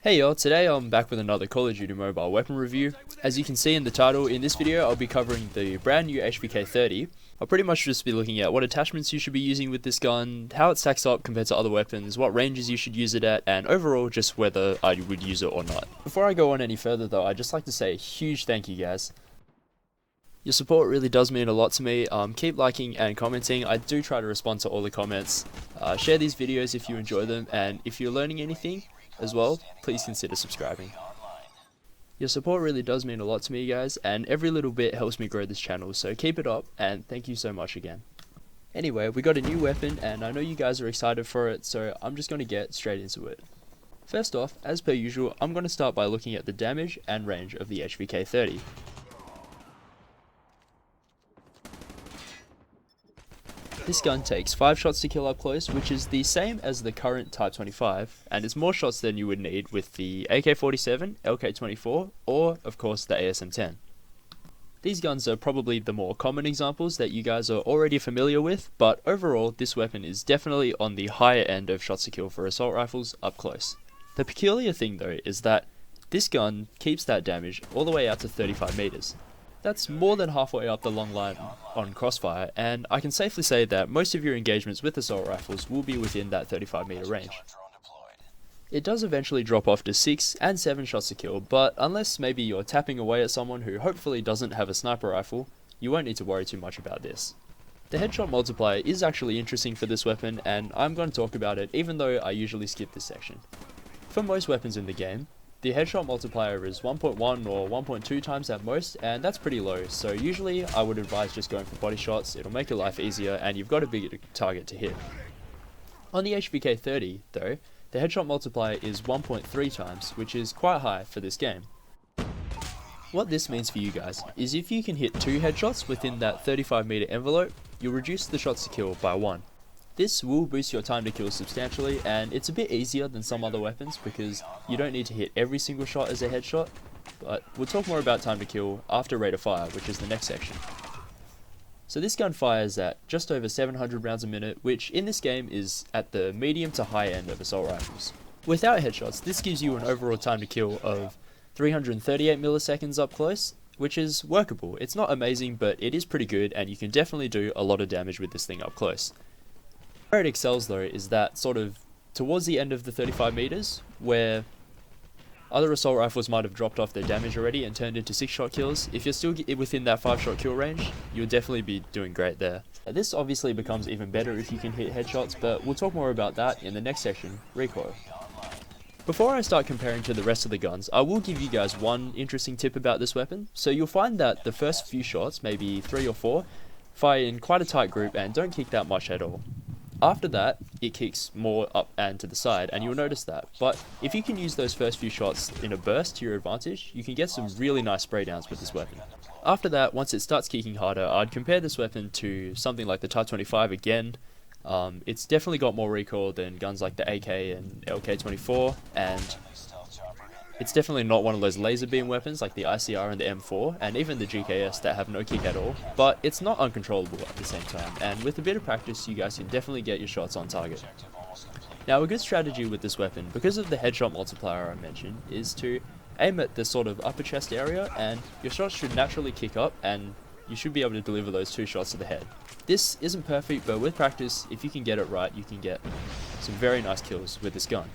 Hey y'all, today I'm back with another Call of Duty mobile weapon review. As you can see in the title, in this video I'll be covering the brand new HVK-30. I'll pretty much just be looking at what attachments you should be using with this gun, how it stacks up compared to other weapons, what ranges you should use it at, and overall just whether I would use it or not. Before I go on any further though, I'd just like to say a huge thank you guys. Your support really does mean a lot to me. Keep liking and commenting. I do try to respond to all the comments. Share these videos if you enjoy them, and if you're learning anything as well, please consider subscribing. Your support really does mean a lot to me guys, and every little bit helps me grow this channel, so keep it up and thank you so much again. Anyway, we got a new weapon and I know you guys are excited for it, so I'm just going to get straight into it. First off, as per usual, I'm going to start by looking at the damage and range of the HVK-30. This gun takes 5 shots to kill up close, which is the same as the current Type 25, and it's more shots than you would need with the AK-47, LK-24, or of course the ASM-10. These guns are probably the more common examples that you guys are already familiar with, but overall this weapon is definitely on the higher end of shots to kill for assault rifles up close. The peculiar thing though is that this gun keeps that damage all the way out to 35 meters. That's more than halfway up the long line on crossfire, and I can safely say that most of your engagements with assault rifles will be within that 35 meter range. It does eventually drop off to 6 and 7 shots to kill, but unless maybe you're tapping away at someone who hopefully doesn't have a sniper rifle, you won't need to worry too much about this. The headshot multiplier is actually interesting for this weapon, and I'm going to talk about it even though I usually skip this section. For most weapons in the game, the headshot multiplier is 1.1 or 1.2 times at most, and that's pretty low, so usually I would advise just going for body shots. It'll make your life easier and you've got a bigger target to hit. On the HVK-30 though, the headshot multiplier is 1.3 times, which is quite high for this game. What this means for you guys is if you can hit 2 headshots within that 35 meter envelope, you'll reduce the shots to kill by 1. This will boost your time to kill substantially, and it's a bit easier than some other weapons because you don't need to hit every single shot as a headshot, but we'll talk more about time to kill after rate of fire, which is the next section. So this gun fires at just over 700 rounds a minute, which in this game is at the medium to high end of assault rifles. Without headshots, this gives you an overall time to kill of 338 milliseconds up close, which is workable. It's not amazing, but it is pretty good, and you can definitely do a lot of damage with this thing up close. Where it excels though is that sort of towards the end of the 35 meters, where other assault rifles might have dropped off their damage already and turned into 6-shot kills. If you're still within that 5-shot kill range, you'll definitely be doing great there. This obviously becomes even better if you can hit headshots, but we'll talk more about that in the next section, recoil. Before I start comparing to the rest of the guns, I will give you guys one interesting tip about this weapon. So you'll find that the first few shots, maybe 3 or 4, fire in quite a tight group and don't kick that much at all. After that, it kicks more up and to the side, and you'll notice that. But if you can use those first few shots in a burst to your advantage, you can get some really nice spray downs with this weapon. After that, once it starts kicking harder, I'd compare this weapon to something like the Type 25 again. It's definitely got more recoil than guns like the AK and LK-24, and it's definitely not one of those laser beam weapons like the ICR and the M4, and even the GKS that have no kick at all, but it's not uncontrollable at the same time, and with a bit of practice you guys can definitely get your shots on target. Now a good strategy with this weapon, because of the headshot multiplier I mentioned, is to aim at the sort of upper chest area, and your shots should naturally kick up, and you should be able to deliver those 2 shots to the head. This isn't perfect, but with practice, if you can get it right, you can get some very nice kills with this gun.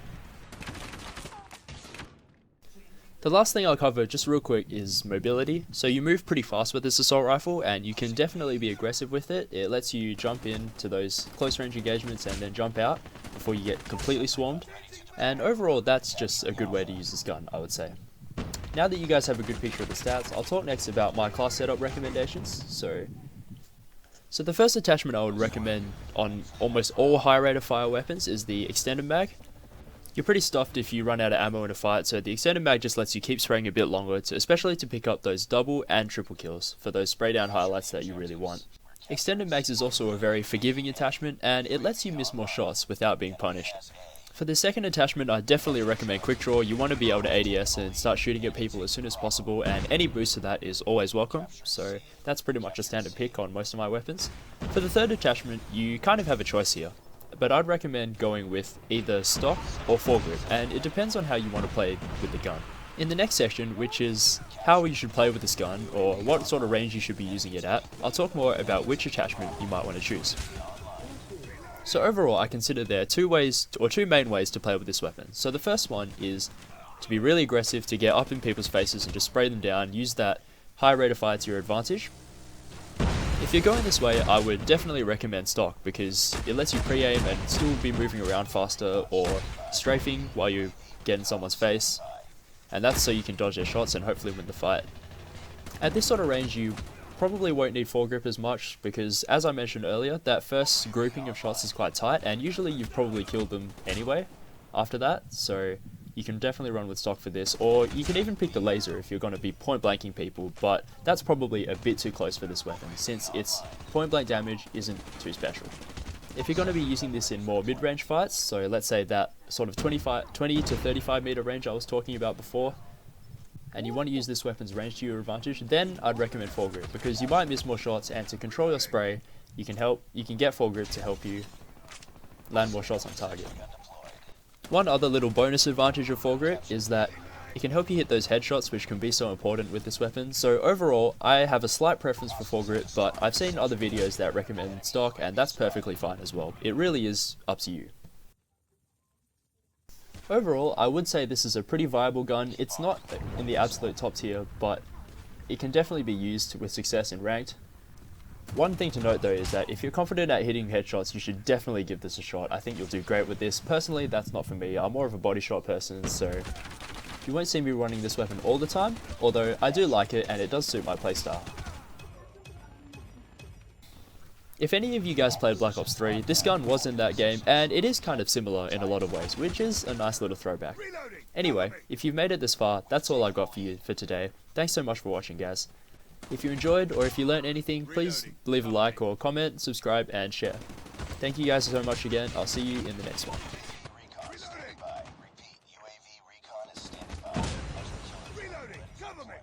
The last thing I'll cover just real quick is mobility. So you move pretty fast with this assault rifle and you can definitely be aggressive with it. It lets you jump into those close range engagements and then jump out before you get completely swarmed. And overall that's just a good way to use this gun, I would say. Now that you guys have a good picture of the stats, I'll talk next about my class setup recommendations. So the first attachment I would recommend on almost all high rate of fire weapons is the extended mag. You're pretty stuffed if you run out of ammo in a fight, so the extended mag just lets you keep spraying a bit longer, especially to pick up those double and triple kills for those spray down highlights that you really want. Extended mags is also a very forgiving attachment, and it lets you miss more shots without being punished. For the second attachment, I definitely recommend quick draw. You want to be able to ADS and start shooting at people as soon as possible, and any boost to that is always welcome, so that's pretty much a standard pick on most of my weapons. For the third attachment, you kind of have a choice here. but I'd recommend going with either stock or foregrip, and it depends on how you want to play with the gun. In the next section, which is how you should play with this gun, or what sort of range you should be using it at, I'll talk more about which attachment you might want to choose. So overall, I consider there are two main ways to play with this weapon. So the first one is to be really aggressive, to get up in people's faces and just spray them down, use that high rate of fire to your advantage. If you're going this way, I would definitely recommend stock, because it lets you pre-aim and still be moving around faster, or strafing while you get in someone's face, and that's so you can dodge their shots and hopefully win the fight. At this sort of range, you probably won't need foregrip as much, because as I mentioned earlier, that first grouping of shots is quite tight, and usually you've probably killed them anyway after that, so you can definitely run with stock for this, or you can even pick the laser if you're going to be point blanking people, but that's probably a bit too close for this weapon, since its point blank damage isn't too special. If you're going to be using this in more mid-range fights, so let's say that sort of 20 to 35 meter range I was talking about before, and you want to use this weapon's range to your advantage, then I'd recommend foregrip, because you might miss more shots, and to control your spray, you can get foregrip to help you land more shots on target. One other little bonus advantage of foregrip is that it can help you hit those headshots, which can be so important with this weapon. So overall, I have a slight preference for foregrip, but I've seen other videos that recommend stock, and that's perfectly fine as well. It really is up to you. Overall, I would say this is a pretty viable gun. It's not in the absolute top tier, but it can definitely be used with success in ranked. One thing to note though is that if you're confident at hitting headshots, you should definitely give this a shot. I think you'll do great with this. Personally, that's not for me. I'm more of a body shot person, so you won't see me running this weapon all the time, although I do like it and it does suit my playstyle. If any of you guys played Black Ops 3, this gun was in that game, and it is kind of similar in a lot of ways, which is a nice little throwback. Anyway, if you've made it this far, that's all I've got for you for today. Thanks so much for watching, guys. If you enjoyed, or if you learned anything, please leave a like or comment, subscribe, and share. Thank you guys so much again. I'll see you in the next one. Reloading! Cover me!